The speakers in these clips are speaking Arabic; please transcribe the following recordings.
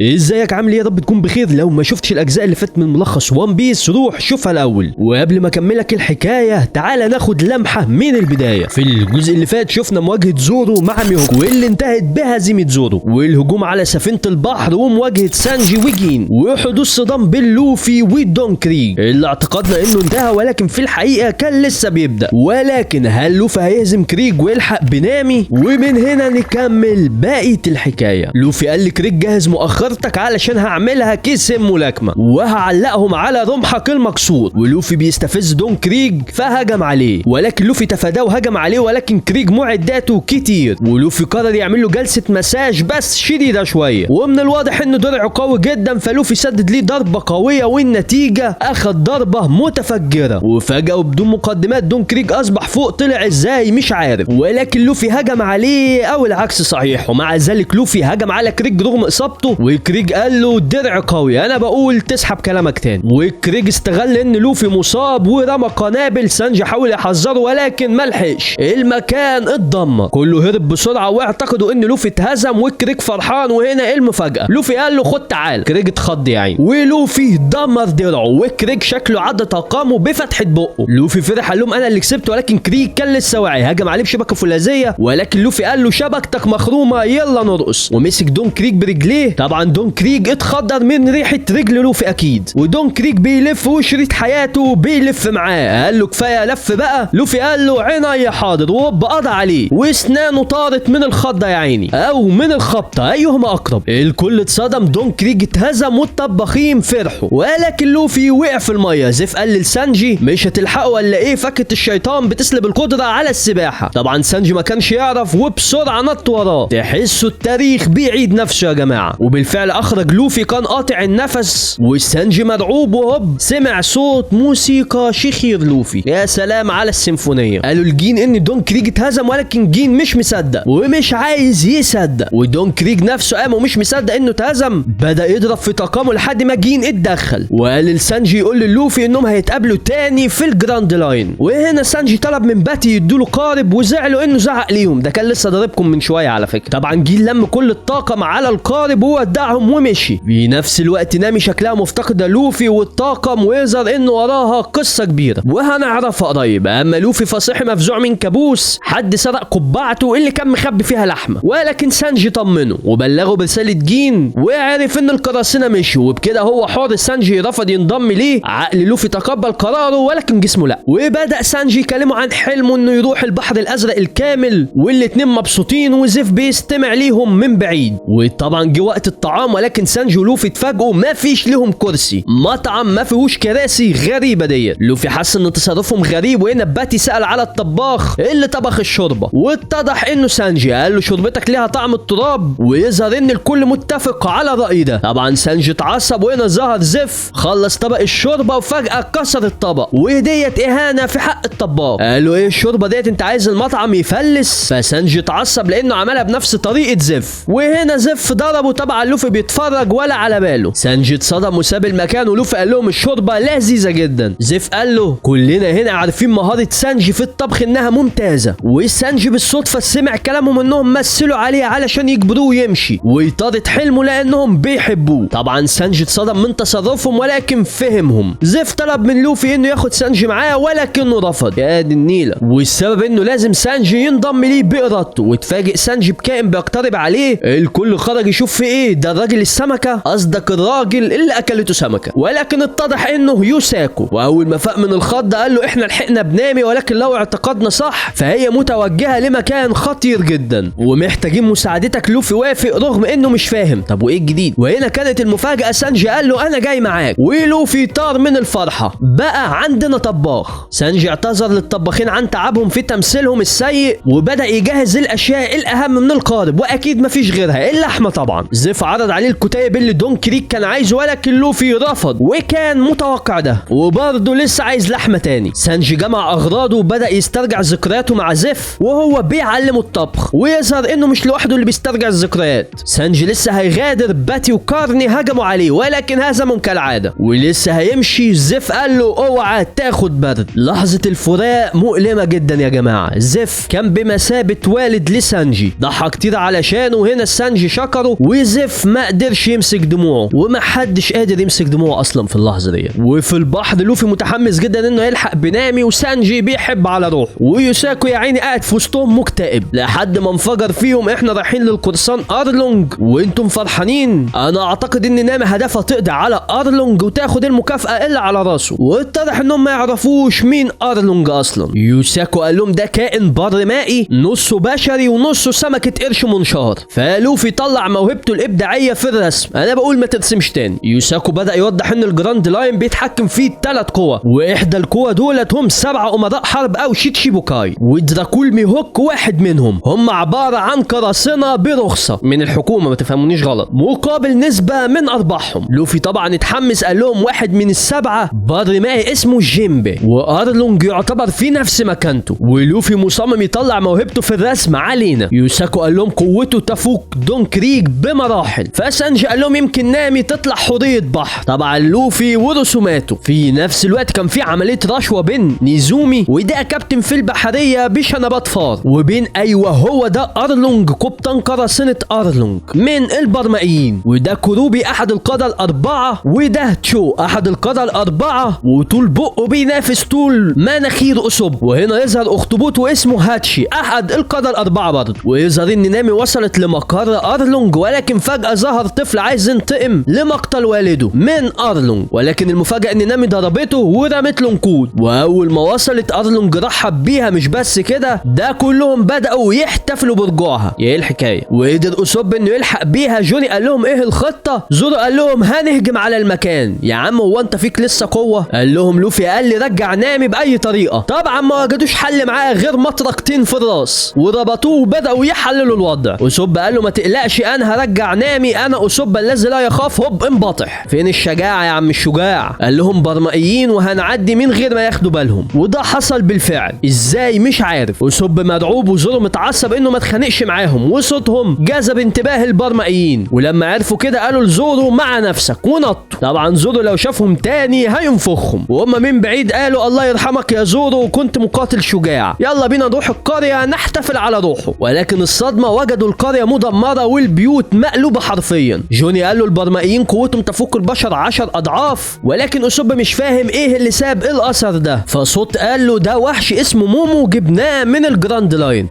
ازيك عامل ايه؟ يا رب تكون بخير. لو ما شفتش الاجزاء اللي فاتت من ملخص وان بيس روح شوفها الاول. وقبل ما اكملك الحكايه تعالى ناخد لمحه من البدايه. في الجزء اللي فات شفنا مواجهه زورو مع ميهوكو واللي انتهت بهزيمه زورو والهجوم على سفينه البحر ومواجهه سانجي وجين وحدوث صدام بين لوفي ودون كريج اللي اعتقدنا انه انتهى، ولكن في الحقيقه كان لسه بيبدا. ولكن هل لوفي هيهزم كريج ويلحق بنامي؟ ومن هنا نكمل باقي الحكايه. لوفي قال لكريج جهز مؤخرتك علشان هعملها كيس ملاكمه وهعلقهم على رمحك المكسور. ولوفي بيستفز دون كريج فهجم عليه، ولكن لوفي تفاداه وهجم عليه، ولكن كريج معداته كتير ولوفي قرر يعمل له جلسه مساج بس شديده شويه. ومن الواضح انه درعه قوي جدا فلوفي سدد ليه ضربه قويه والنتيجه اخد ضربه متفجره. وفجاه وبدون مقدمات دون كريج اصبح فوق، طلع ازاي مش عارف، ولكن لوفي هجم عليه او العكس صحيح. ومع ذلك لوفي هجم على كريج رغم اصابته وكريج قال له درع قوي، انا بقول تسحب كلامك تاني. وكريج استغل ان لوفي مصاب ورمى قنابل. سانجي حاول يحذره ولكن ملحقش، المكان اتدمر، كله هرب بسرعه واعتقدوا ان لوفي اتهزم وكريج فرحان. وهنا المفاجاه، لوفي قال له خد تعال. كريج اتخض يا عيني ولوفي دمر درعه وكريج شكله عدى طاقمه بفتحه بقه. لوفي فرح قال لهم انا اللي كسبت، ولكن كريج كان لسه واعي، هجم عليه بشبكه فولاذيه ولكن لوفي قال له شبكتك مخرومه يلا نرقص. ومسك دون كريج برجليه. طبعا دون كريج اتخدر من ريحه رجل لوفي اكيد، ودون كريج بيلف وشريط حياته بيلف معاه. قال له كفايه لف بقى. لوفي قال له عينيا حاضر وهوب قضى عليه واسنانه طارت من الخضه يا عيني او من الخبطه ايهما اقرب. الكل اتصدم، دون كريج اتهزم والطباخين فرحوا، ولكن لوفي وقع في الميه. زيف قال لسانجي مش هتلحقه ولا ايه؟ فكت الشيطان بتسلب القدره على السباحه. طبعا سانجي ما كانش يعرف وبسرعه نط وراه. تحسوا التاريخ بيعيد نفسه يا جماعه. وبالفعل اخرج لوفي كان قاطع النفس وسانجي مرعوب، وهوب سمع صوت موسيقى شخير لوفي. يا سلام على السيمفونيه. قالوا لجين ان دون كريج اتهزم، ولكن جين مش مصدق ومش عايز يصدق، ودون كريج نفسه قام ومش مصدق انه اتهزم. بدا يضرب في طاقمه لحد ما جين اتدخل وقال لسانجي يقول للوفي انهم هيتقابلوا تاني في الجراند لاين. وهنا سانجي طلب من باتي يدوله قارب وزعلوا انه زعق ليهم، ده كان لسه ضاربكم من شويه على فكره. طبعا جين لم كل الطاقم على القارب وودعهم ومشي. في نفس الوقت نامي شكلها مفتقده لوفي والطاقم ويظهر انه وراها قصه كبيره وهنعرفها قريب. اما لوفي فصحي مفزوع من كابوس، حد سرق قبعته اللي كان مخبي فيها لحمه، ولكن سانجي طمنه وبلغه برساله جين وعرف ان القراصنه مشوا، وبكده هو حر. سانجي رفض ينضم ليه، عقل لوفي تقبل قراره ولكن جسمه لا. وبدا سانجي يكلمه عن حلمه انه يروح البحر الازرق الكامل، والاتنين مبسوطين وزيف بيستمع ليهم من بعيد. وطبعا جه وقت الطعام، ولكن سانجي ولوفي اتفاجئوا ما فيش لهم كرسي، مطعم ما فيهوش كراسي غريبه ديت. لوفي حس ان تصرفهم غريب، وهنا باتي سال على الطباخ اللي طبخ الشوربه واتضح انه سانجي. قال له شوربتك ليها طعم التراب، ويظهر ان الكل متفق على الراي ده. طبعا سانجي اتعصب، وهنا ظهر زيف خلص طبق الشوربه وفجاه كسر الطبق، وديت اهانه في حق الطباخ. قال له ايه الشوربه ديت، انت عايز المطعم يفلس؟ فسانجي اتعصب لانه عملها بنفس طريقه زيف، وهنا زيف ضربه. طبعا لوفي بيتفرج ولا على باله. سانجي اتصدم وساب المكان، ولوفي قال لهم الشوربه لذيذه جدا. زيف قال له كلنا هنا عارفين مهاره سانجي في الطبخ انها ممتازه، وسانجي بالصدفه سمع كلامهم انهم مثلوا عليه علشان يجبروه يمشي ويطارد حلمه لانهم بيحبوه. طبعا سانجي اتصدم من تصرفهم ولكن فهمهم. زيف طلب من لوفي انه ياخد سانجي معاه ولكنه رفض، يا دي النيله، والسبب انه لازم سانجي ينضم ليه بارادته. واتفاجئ سانجي بكائن بيقترب عليه، الكل خرج يشوف في ايه، ده الراجل السمكه، قصدك الراجل اللي اكلته سمكه، ولكن اتضح انه يوساكو. واول ما فاق من الخض قال له احنا لحقنا بنامي، ولكن لو اعتقدنا صح فهي متوجهه لمكان خطير جدا ومحتاجين مساعدتك. لوفي وافق رغم انه مش فاهم. طب وايه الجديد؟ وهنا كانت المفاجاه، سانجي قال له انا جاي معاك، ولوفي طار من الفرحه، بقى عندنا طباخ. سانجي اعتذر للطباخين عن تعبهم في تمثيلهم السيء وبدا يجهز الاشياء الاهم من القارب، واكيد مفيش غيرها اللحمه. طبعا زيف عرض عليه الكتيب اللي دون كريج كان عايزه، ولكن لوفي رفض وكان متوقع ده، وبرضه لسه عايز لحمه تاني. سانجي جمع اغراضه وبدا يسترجع ذكرياته مع زيف وهو بيعلمه الطبخ، ويظهر انه مش لوحده اللي بيسترجع الذكريات. سانجي لسه هيغادر، باتي وكارني هجموا عليه ولكن هزمهم كالعاده، ولسه هيمشي. زيف قال له اوعى تاخد برد. لحظه الفراق مؤلمه جدا يا جماعه. زيف كان بمثابه والد لسانجي، ضحى كتير علشانه، وهنا سانجي شكره وزيف ما قدرش يمسك دموعه، وما حدش قادر يمسك دموعه اصلا في اللحظه دي. وفي البحر لوفي متحمس جدا انه يلحق بنامي، وسانجي بيحب على روحه، ويوساكو يا عيني قاعد في وسطهم مكتئب لحد ما انفجر فيهم احنا رايحين للقرصان ارلونج وانتم فرحانين. انا اعتقد ان نامي هدفها تقضي على ارلونج وتاخد المكافاه اللي على راسه، واتضح انهم ما يعرفوش مين ارلونج اصلا. يوساكو قال لهم ده كائن بر مائي نصه بشري ونصه سمكه قرش منشار. فلوفي طلع موهبته الابداعيه في الرسم. انا بقول ما ترسمش تاني. يوساكو بدا يوضح ان الجراند لاين بيتحكم فيه 3 قوى، واحدى القوى دولت هم 7 امراء حرب او شيتشيبوكاي، ودراكول ميهوك واحد منهم. هم عباره عن قراصنه برخصه من الحكومه، ما تفهمونيش غلط، مقابل نسبه من ارباحهم. لوفي طبعا اتحمس، قال لهم واحد من ال7 بر مائي اسمه جيمبي، وارلونج يعتبر في نفس مكانته. ولوفي مصمم يطلع موهبته في الرسم علينا. يوساكو قال لهم قوته تفوق دون كريج بمراحل. فسانجي قال لهم يمكن نامي تطلع حورية بحر. طبعا لوفي ورسوماته. في نفس الوقت كان في عمليه رشوه بين نيزومي وده كابتن في البحريه بشنبات فار، وبين ايوه هو ده ارلونج قبطان قراصنه ارلونج من البرمائيين، وده كروبي احد القاده ال4، وده تشو احد القاده ال4، وطول بقه بينافس طول مناخير اسوب. وهنا يظهر اخطبوط واسمه هاتشي احد القاده ال4 برضه. ويظهر ان نامي وصلت لمقر ارلونج، ولكن فجاه ظهر طفل عايز ينتقم لمقتل والده من ارلونج، ولكن المفاجاه ان نامي ضربته ورمت له نقود. واول ما وصلت ارلونج رحب بيها. مش بس كده، ده كلهم بداوا يحتفلوا برجوعها. ايه الحكايه؟ وقدر اسوب انه يلحق بيها. جوني قال لهم ايه الخطه؟ زورو قال لهم هنهجم على المكان. يا عم هو انت فيك لسه قوه؟ قال لهم لوفي قال لي رجع نامي باي طريقه. طبعا ما وجدوش حل معاه غير مطرقتين في الراس، وربطوه وبداوا يحللوا الوضع. اسوب قال له ما تقلقش انا هرجع نامي، انا اسوب الذي لا يخاف. هوب انبطح. فين الشجاعه يا عم الشجاع؟ قال لهم برمائيين وهنعدي من غير ما ياخدوا بالهم. وده حصل بالفعل. ازاي مش عارف. اسوب مرعوب وزورو متعصب انه ما اتخانقش معاهم، وصوتهم جذب انتباه البرمائيين. ولما عرفوا كده قالوا لزورو مع نفسك ونطوا. طبعا زورو لو شافهم تاني هينفخهم، وهم من بعيد قالوا الله يرحمك يا زورو كنت مقاتل شجاع، يلا بينا نروح القريه نحتفل على روحه. ولكن الصدمه وجدوا القريه مدمره والبيوت مقلوبه حرفيا. جوني قال له البرمائيين قوتهم تفوق البشر 10 اضعاف، ولكن اسوب مش فاهم ايه اللي ساب الاثر ده. فصوت قال له ده وحش اسمه مومو جبناه من الجراند لاين.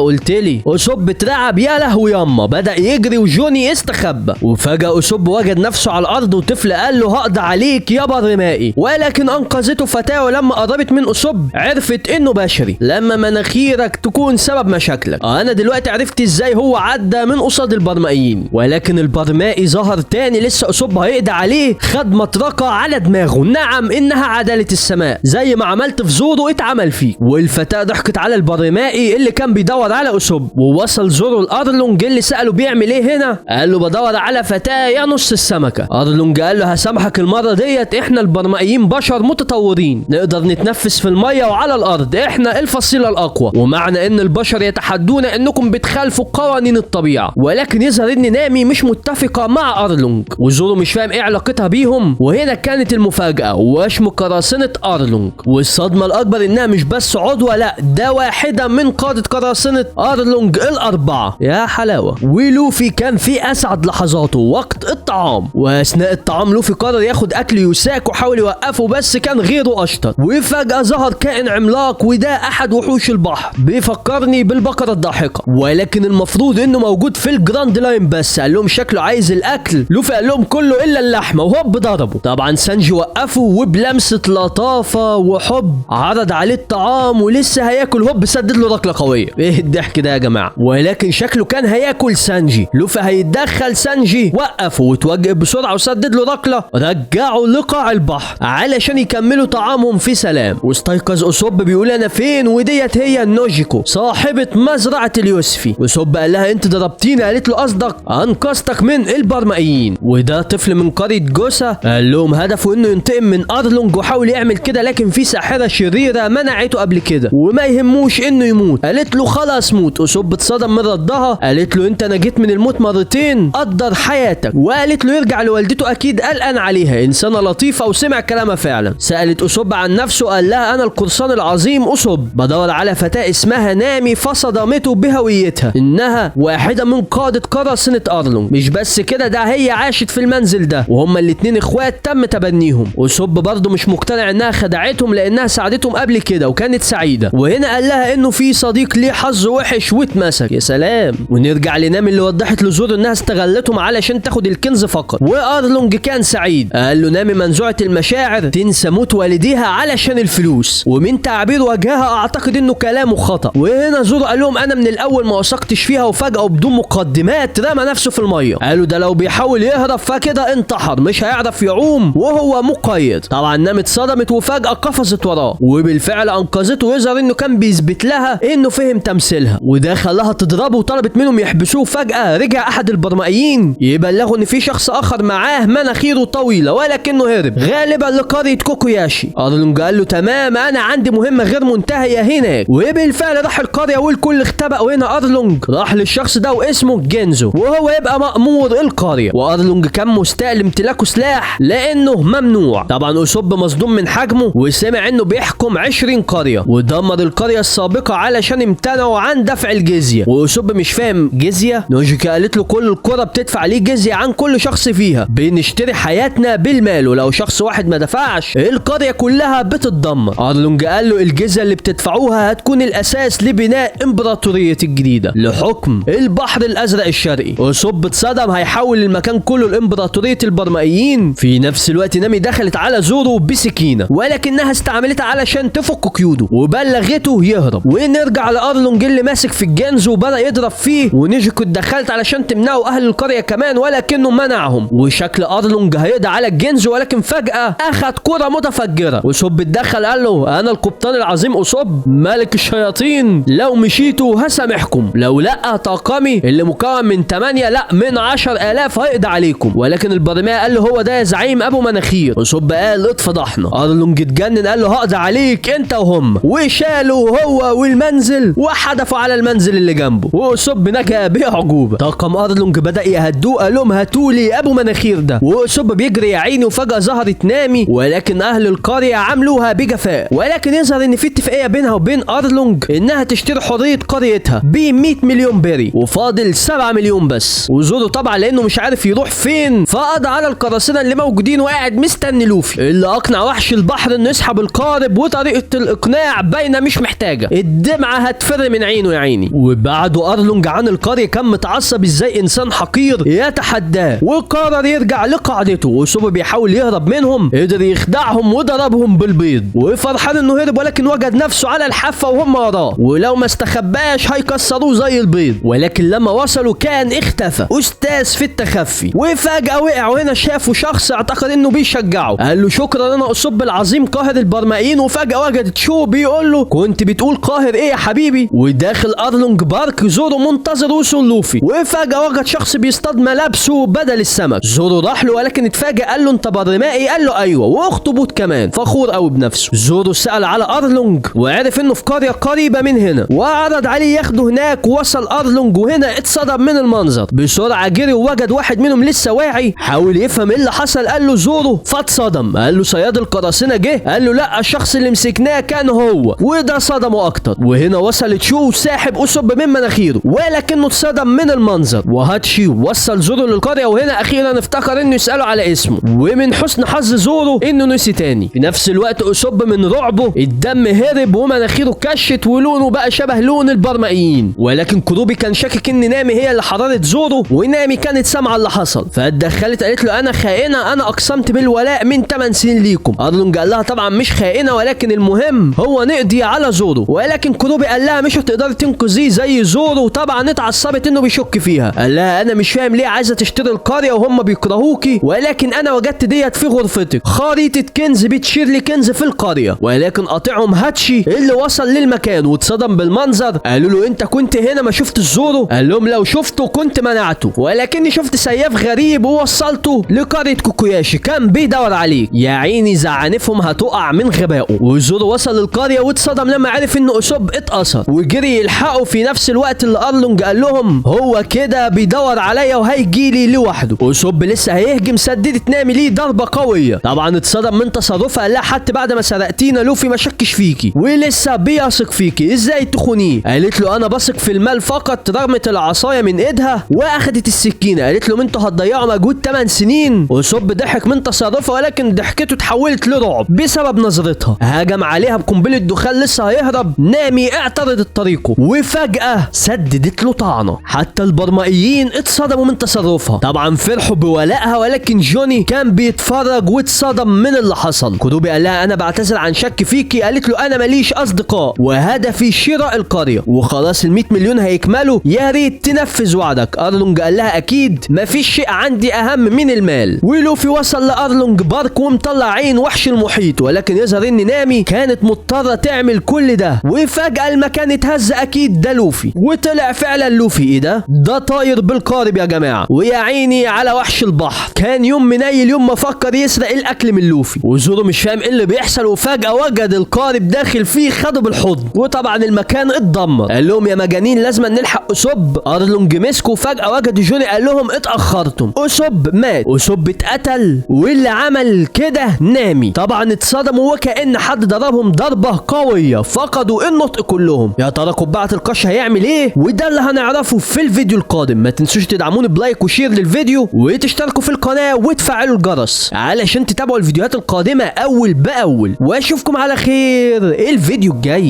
قلت لي. اسوب اترعب يا لهوي ياما، بدا يجري وجوني استخبى. وفجاه اسوب وجد نفسه على الارض، وطفل قال له هقضي عليك يا برمائي، ولكن انقذته فتاه. ولما قربت من اسوب عرفت انه بشري. لما مناخيرك تكون سبب مشاكلك. انا دلوقتي عرفت ازاي هو عدى من قصاد البرمائيين. ولكن البرمائي ظهر تاني لسه اسوب هيقضي عليه، خد مطرقه على دماغه. نعم انها عداله السماء، زي ما عملت في زورو اتعمل فيه. والفتاه ضحكت على البرمائي اللي كان بيدور على اسوب. ووصل زورو لارلونج اللي ساله بيعمل ايه هنا. قال له بدور على فتاه يا نص السمكه. ارلونج قال له هسامحك المره ديت، احنا البرمائيين بشر متطورين نقدر نتنفس في الميه وعلى الارض، احنا الفصيله الاقوى، ومعنى ان البشر يتحدون انكم بتخالفوا قوانين الطبيعه. ولكن يظهر ان نامي مش متفقه مع ارلونج، وزورو مش فاهم ايه علاقتها بيهم. وهنا كانت المفاجاه وشم قراصنه ارلونج. والصدمه الاكبر انها مش بس عضوه، لا ده واحده من قاده قراصنه ارلونج ال4. يا حلاوه. ولوفي كان في اسعد لحظاته وقت الطعام، واثناء الطعام لوفي قرر ياخد اكل يوساكو وحاول يوقفه بس كان غيره اشطر. وفجاه ظهر كائن عملاق، وده احد وحوش البحر بيفكرني بالبقره الضاحكه، ولكن المفروض انه موجود في الجراند لاين بس. قال لهم شكله عايز الاكل. لوفي قال لهم كله الا اللحمه، وهوب ضربه. طبعا سانجي وقفه وبلمسه لطافه وحب عرض عليه الطعام، ولسه هياكل هوب سدد له ركله قويه. ايه الضحك ده يا جماعه؟ ولكن شكله كان هياكل سانجي. لوفي هيتدخل، سانجي وقفه وتوجه بسرعه وسدد له ركله، رجعوا لقاع البحر علشان يكملوا طعامهم في سلام. واستيقظ اسوب بيقول انا فين، وديت هي نوجيكو صاحبه مزرعه اليوسفي. واسوب قال لها انت ضربتيني. قالت له قصدك انقذتك من البرمائيين. وده طفل من قريه جوسا. قال لهم هدفه انه ينتقم من ارلونج، وحاول يعمل كده لكن في ساحره شريره منعته قبل كده وما يهموش انه يموت. قالت له خلاص موت. اسوب اتصدم من ردها. قالت له انت نجيت من الموت مرتين، قدر حياتك. وقالت له يرجع لوالدته، اكيد قلقان عليها، انسانه لطيفه وسمع كلامها فعلا. سالت اسوب عن نفسه، قال لها انا القرصان العظيم اسوب، بدور على فتاه اسمها نامي، فصدمته بهويتها انها واحده من قاده قراصنه ارلونج. ارلونج. مش بس كده، ده هي عاشت في المنزل ده وهما الاتنين اخوات تم تبنيهم. اسوب برضه مش مقتنع انها خدعتهم لانها ساعدتهم قبل كده وكانت سعيده، وهنا قال لها انه في صديق ليه حظ وحش واتمسك. يا سلام. ونرجع لنامي اللي وضحت لزورو انها استغلتهم علشان تاخد الكنز فقط، وارلونج كان سعيد. قال له نامي منزوعه المشاعر، تنسى موت والديها علشان الفلوس، ومن تعبير وجهها اعتقد انه كلامه خطا. وهنا زورو قال لهم انا من الاول ما وثقتش فيها، وفجاه بدون مقدمات رمى نفسه في الميه. قالوا ده لو بيحاول يهرب فكده انتحر، مش هيعرف يعوم وهو مقيد. طبعا نامي اتصدمت وفجاه قفزت وراه، وبالفعل انقذته، ويظهر انه كان بيثبت لها انه فهم تمثيلها، وده خلاها تضربه وطلبت منهم يحبسوه. فجاه رجع احد البرمائيين يبلغوا ان في شخص اخر معاه مناخيره طويله ولكنه هرب غالبا لقريه كوكوياشي. ارلونج قال له تمام، انا عندي مهمه غير منتهيه هناك، وبالفعل راح القريه والكل اختبأ. وهنا ارلونج راح للشخص ده واسمه جينزو، وهو يبقى مأمور القريه. وارلونج كان مستاء لامتلاكه سلاح لانه ممنوع. طبعا اسوب مصدوم من حجمه وسمع انه بيحكم 20 قريه ودمر القريه السابقه علشان امتنعوا عن دفع الجزيه. واسوب مش فاهم جزيه. نوجيكا قالت له كل القرى بتدفع ليه جزيه عن كل شخص فيها، بنشتري حياتنا بالمال، ولو شخص واحد ما دفعش القريه كلها بتتدمر. ارلونج قال له الجزيه اللي بتدفعوها هتكون الاساس لبناء امبراطوريه الجديده لحكم البحر الازرق الشرقي. اسوب اتصدم، هيحول المكان كله لامبراطوريه البرمائيين. في نفس الوقت نامي دخلت على زورو بسكينه ولكنها استعملتها علشان تفك قيوده وبلغته يهرب. ونرجع لارلونج اللي ماسك في الجنزو وبدا يضرب فيه، ونيجيكو اتدخلت علشان تمنعه اهل القريه كمان ولكنه منعهم. وشكل ارلونج هيقضي على الجنزو، ولكن فجاه اخذ كره متفجره. وسوب اتدخل قال له انا القبطان العظيم اسوب ملك الشياطين، لو مشيتوا هسامحكم، لو لا طاقمي اللي مكون من 8 لا من 10,000 هيقضي عليكم. ولكن البرمائي قال له هو ده يا زعيم ابو مناخير. وسوب قال اتفضحنا. ارلونج اتجنن قال له هقضي عليك انت وهم، وشالوا هو والمنزل وحدفوا على المنزل اللي جنبه. واسوب نجا باعجوبه. طاقم ارلونج بدا يهدوه، قال لهم هاتولي ابو مناخير ده. واسوب بيجري يا عيني، وفجاه ظهرت نامي، ولكن اهل القريه عملوها بجفاء. ولكن يظهر ان في اتفاقيه بينها وبين ارلونج انها تشتري حريه قريتها ب 100 مليون بيري، وفاضل 7 مليون بس. وزورو طبعا لانه مش عارف يروح فين فقضى على القراصنه اللي موجودين وقاعد مستني لوفي، اللي اقنع وحش البحر انه يسحب القارب، وطريقه الاقناع باينه مش محتاجه، الدمعه هتفر من عينه يا عيني. وبعده ارلونج عن القريه كان متعصب ازاي انسان حقير يتحداه، وقرر يرجع لقاعدته. وسوبو بيحاول يهرب منهم، قدر يخدعهم وضربهم بالبيض، وفرحان انه هرب، ولكن وجد نفسه على الحافه وهم وراه، ولو ما استخباش هيكسروه زي البيض. ولكن لما وصلوا كان اختفى استاذ في التخفي، وفجاه وقع. وهنا شافوا شخص اعتقد انه بيشجعه، قال له شكرا انا اسوب العظيم قاهر البرمائيين. وفجاه وجدت شو بيقول له كنت بتقول قاهر ايه يا حبيبي؟ وداخل ارلونج بارك زورو منتظر وصول لوفي، وفجاه وجد شخص بيصطاد ملابسه بدل السمك. زورو راح له ولكن اتفاجئ، قال له انت برمائي؟ قال له ايوه، واخطبوط كمان، فخور قوي بنفسه. زورو سأل على ارلونج وعرف انه في قريه قريبه من هنا، وعرض عليه ياخده هناك. ووصل ارلونج وهنا اتصدم من المنظر، بسرعه جري ووجد واحد منهم لسه واعي، حاول يفهم ايه اللي حصل. قال له زورو، فاتصدم. قال له صياد القراصنه جه؟ قال له لا، الشخص اللي مسكناه كان هو، وده صدمه اكتر. وهنا وصلت شو ساحب اسوب من مناخيره، ولكنه اتصدم من المنظر. وهاتشي وصل زورو للقريه، وهنا اخيرا افتكر انه يساله على اسمه، ومن حسن حظ زورو انه نسي تاني. في نفس الوقت اسوب من رعبه الدم هرب ومناخيره كشت ولونه بقى شبه لون البرمائيين. ولكن كروبي كان شاكك ان نامي هي اللي حررت زورو، ونامي كانت سامعه اللي حصل، فاتدخلت قالت له انا خائنه، انا اقسمت بالولاء من 8 سنين ليكم. ارلونج قال لها طبعا مش خائنه، ولكن المهم هو نقضي على زورو. ولكن كروبي قال لها مش هتقدري تنقذيه زي زورو. طبعا اتعصبت انه بيشك فيها، قال لها انا مش فاهم ليه عايزه تشتري القريه وهم بيكرهوكي، ولكن انا وجدت ديت في غرفتك، خريطه كنز بتشير لكنز في القريه. ولكن قاطعهم هاتشي اللي وصل للمكان واتصدم بالمنظر. قالوا له انت كنت هنا ما شفت زورو؟ قال لهم لو شفته كنت منعته، ولكني شفت سياف غريب ووصلته لقريه كوكوياشي كان بيدور عليك. يا عيني زعانفهم هتقع من غبائه. وزورو وصل للقريه واتصدم لما عرف ان اسوب اتأثر، وجري يلحقه في نفس الوقت اللي ارلونج قال لهم هو كده بيدور عليا وهيجي لي لوحده. اسوب لسه هيهجم، سددت نامي ليه ضربه قويه. طبعا اتصدم من تصرفها، قال لها حتى بعد ما سرقتينا لوفي ما شكش فيكي ولسه بيثق فيكي، ازاي تخونيه؟ قالت له انا بثق في المال فقط. رغمت العصايه من ايدها اخدت السكينه قالت لهم انتوا هتضيعوا مجهود 8 سنين. وصب ضحك من تصرفها، ولكن ضحكته اتحولت لرعب بسبب نظرتها. هجم عليها بقنبله دخان لسه هيهرب. نامي اعترضت طريقه وفجاه سددت له طعنه. حتى البرمائيين اتصدموا من تصرفها، طبعا فرحوا بولائها، ولكن جوني كان بيتفرج واتصدم من اللي حصل. كروبي قال لها انا بعتذر عن شك فيكي. قالت له انا ماليش اصدقاء وهدفي شراء القريه وخلاص ال100 مليون هيكملوا، يا ريت تنفذ وعدك. ارلونج قال لها اكيد مفيش شيء عندي اهم من المال. ولوفي وصل لارلونج بارك ومطلع عين وحش المحيط، ولكن يظهر ان نامي كانت مضطره تعمل كل ده. وفجاه المكان اتهز، اكيد ده لوفي. وطلع فعلا لوفي. ايه ده طاير بالقارب يا جماعه. ويا عيني على وحش البحر، كان يوم منيل يوم ما فكر يسرق الاكل من لوفي. وزورو مش فاهم ايه اللي بيحصل، وفجاه وجد القارب داخل فيه، خده بالحضن. وطبعا المكان اتدمر. قال لهم يا مجانين لازم نلحق اسوب. ارلونج مسكه، وفجاه وجد جوني قال لهم اتاخرتم، اسوب مات. اسوب اتقتل، واللي عمل كده نامي. طبعا اتصدموا وكأن حد ضربهم ضربه قويه، فقدوا النطق كلهم. يا ترى قبعة القش هيعمل ايه؟ وده اللي هنعرفه في الفيديو القادم. ما تنسوش تدعموني بلايك وشير للفيديو، وتشتركوا في القناه وتفعلوا الجرس علشان تتابعوا الفيديوهات القادمه اول باول. واشوفكم على خير الفيديو الجاي.